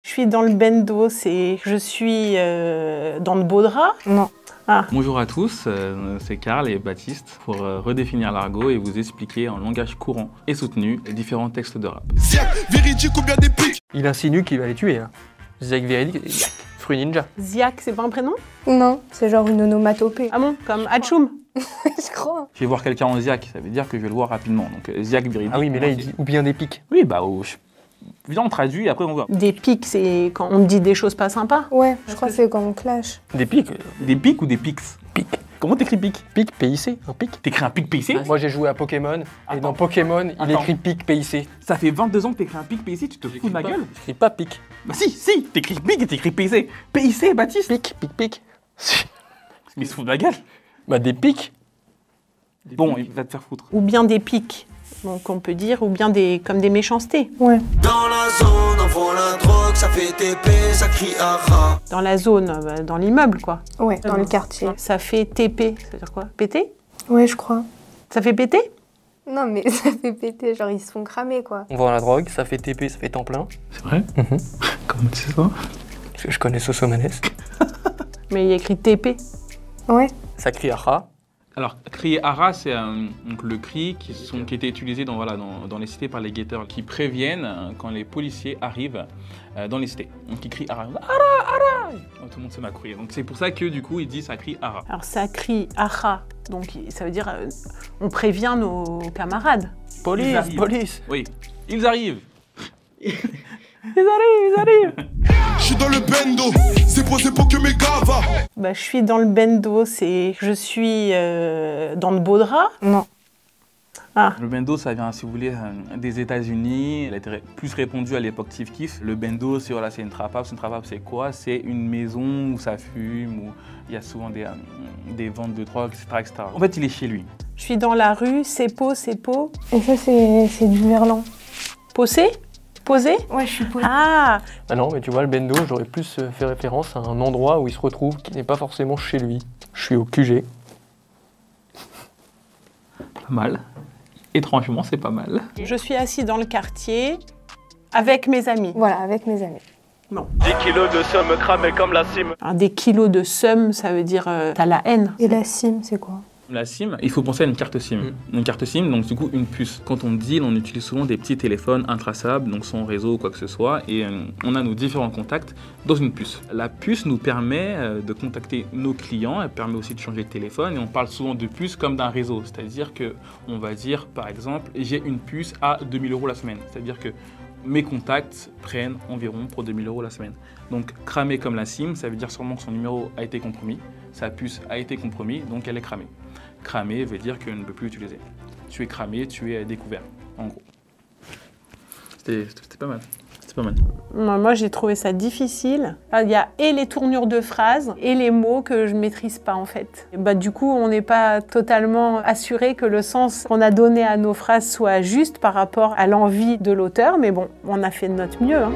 Je suis dans le bendo, je suis dans de beaux draps. Non. Ah. Bonjour à tous, c'est Karl et Baptiste pour redéfinir l'argot et vous expliquer en langage courant et soutenu les différents textes de rap. Véridique ou bien des pics. Il insinue qu'il va les tuer. Hein. Ziak véridique, Fruit Ninja. Ziak, c'est pas un prénom? Non, c'est genre une onomatopée. Ah bon, comme Hatchoum? Je crois. Je vais voir quelqu'un en Ziak, ça veut dire que je vais le voir rapidement. Donc Ziak véridique. Ah oui, mais là il dit ou bien des pics. Oui, bah viens on traduit et après on voit. Des pics, c'est quand on dit des choses pas sympas. Ouais, je crois que c'est quand on clash. Des pics. Des pics ou des pics? Pics. Comment t'écris pic? Pic, PIC, un pic. T'écris un pic PIC? Moi j'ai joué à Pokémon, et dans Pokémon, il écrit pic, PIC. Ça fait 22 ans que t'écris un pic PIC, tu te fous de ma gueule? J'écris pas pic. Bah si, t'écris pic et t'écris PIC. PIC, Baptiste? Pic, pic, pic. Mais il se fout de ma gueule. Bah des pics. Bon, il va te faire foutre. Ou bien des pics, donc on peut dire, ou bien comme des méchancetés. Ouais. Dans la zone, on vend la drogue, ça fait TP, ça crie aha. Dans la zone, dans l'immeuble quoi. Ouais, dans le quartier. Ça fait TP, ça veut dire quoi? Péter? Ouais, je crois. Ça fait péter? Non, mais ça fait péter, genre ils se font cramer quoi. On vend la drogue, ça fait TP, ça fait temps plein. C'est vrai? Comment tu sais ça? Parce que je connais Sosomanes. Mais il y a écrit TP. Ouais. Ça crie aha. Alors, crier hara, c'est donc le cri qui était utilisé dans les cités par les guetteurs qui préviennent quand les policiers arrivent dans les cités. Donc, ils crient hara, hara, hara. Tout le monde se met à courir. Donc, c'est pour ça que du coup, ils disent ça crie hara. Alors ça crie aha, donc ça veut dire on prévient nos camarades. Police, arrivent. police. Oui, ils arrivent. Ils arrivent. Je suis dans le bendo, c'est pour que mes gars va. Bah, je suis dans le bendo, je suis dans de beaux draps. Non. Ah. Le bendo, ça vient, si vous voulez, des États-Unis. Il a été plus répandu à l'époque Tif Kif. Le bendo, c'est une trap house. Une trap house, c'est quoi? C'est une maison où ça fume, où il y a souvent des ventes de drogue, etc., En fait, il est chez lui. Je suis dans la rue, c'est pot. Et ça, c'est du verlan. Posé? Posé? Ouais, je suis posée. Ah. Ah non, mais tu vois, le bendo, j'aurais plus fait référence à un endroit où il se retrouve qui n'est pas forcément chez lui. Je suis au QG. Pas mal. Étrangement, c'est pas mal. Je suis assis dans le quartier avec mes amis. Voilà, avec mes amis. Bon. 10 kilos de somme cramé comme la cime. Alors, des kilos de seum, ça veut dire t'as la haine. Et la cime, c'est quoi? La SIM, il faut penser à une carte SIM. Une carte SIM, donc du coup une puce. Quand on deal, on utilise souvent des petits téléphones intraçables, donc sans réseau ou quoi que ce soit, et on a nos différents contacts dans une puce. La puce nous permet de contacter nos clients, elle permet aussi de changer de téléphone, et on parle souvent de puce comme d'un réseau. C'est-à-dire qu'on va dire, par exemple, j'ai une puce à 2000 € la semaine. C'est-à-dire que mes contacts prennent environ pour 2000 € la semaine. Donc cramé comme la SIM, ça veut dire sûrement que son numéro a été compromis, sa puce a été compromise, donc elle est cramée. Cramé veut dire qu'elle ne peut plus l'utiliser. Tu es cramé, tu es découvert, en gros. C'était pas mal. C'était pas mal. Moi, j'ai trouvé ça difficile. Il y a et les tournures de phrases et les mots que je maîtrise pas en fait. Et bah, du coup, on n'est pas totalement assuré que le sens qu'on a donné à nos phrases soit juste par rapport à l'envie de l'auteur, mais bon, on a fait de notre mieux. Hein.